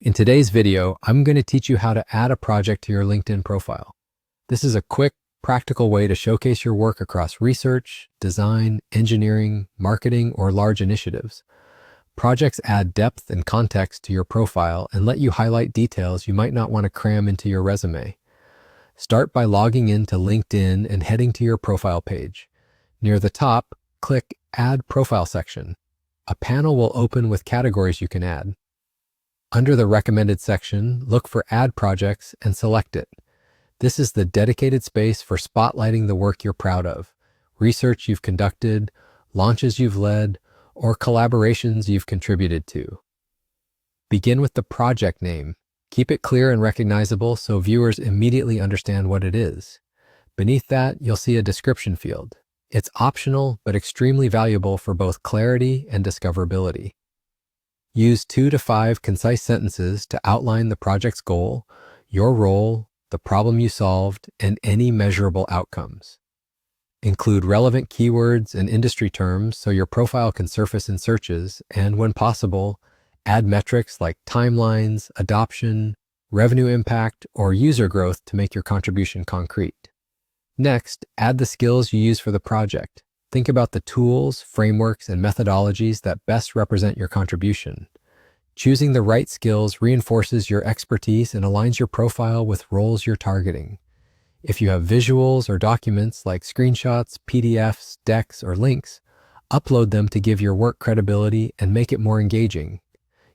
In today's video, I'm going to teach you how to add a project to your LinkedIn profile. This is a quick, practical way to showcase your work across research, design, engineering, marketing, or large initiatives. Projects add depth and context to your profile and let you highlight details you might not want to cram into your resume. Start by logging into LinkedIn and heading to your profile page. Near the top, click Add Profile section. A panel will open with categories you can add. Under the Recommended section, look for Add Projects and select it. This is the dedicated space for spotlighting the work you're proud of, research you've conducted, launches you've led, or collaborations you've contributed to. Begin with the project name. Keep it clear and recognizable so viewers immediately understand what it is. Beneath that, you'll see a description field. It's optional, but extremely valuable for both clarity and discoverability. Use 2 to 5 concise sentences to outline the project's goal, your role, the problem you solved, and any measurable outcomes. Include relevant keywords and industry terms so your profile can surface in searches, and when possible, add metrics like timelines, adoption, revenue impact, or user growth to make your contribution concrete. Next, add the skills you use for the project. Think about the tools, frameworks, and methodologies that best represent your contribution. Choosing the right skills reinforces your expertise and aligns your profile with roles you're targeting. If you have visuals or documents like screenshots, PDFs, decks, or links, upload them to give your work credibility and make it more engaging.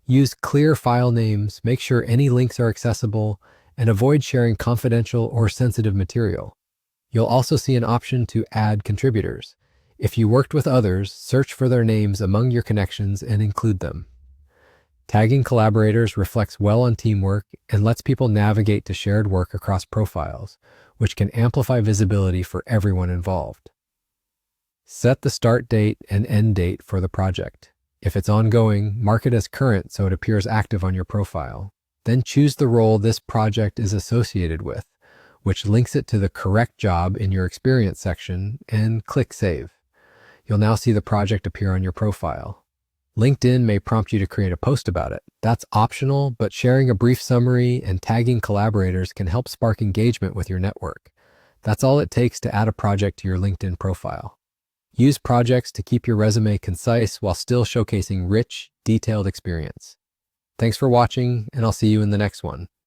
Use clear file names, make sure any links are accessible, and avoid sharing confidential or sensitive material. You'll also see an option to add contributors. If you worked with others, search for their names among your connections and include them. Tagging collaborators reflects well on teamwork and lets people navigate to shared work across profiles, which can amplify visibility for everyone involved. Set the start date and end date for the project. If it's ongoing, mark it as current so it appears active on your profile. Then choose the role this project is associated with, which links it to the correct job in your experience section, and click Save. You'll now see the project appear on your profile. LinkedIn may prompt you to create a post about it. That's optional, but sharing a brief summary and tagging collaborators can help spark engagement with your network. That's all it takes to add a project to your LinkedIn profile. Use projects to keep your resume concise while still showcasing rich, detailed experience. Thanks for watching, and I'll see you in the next one.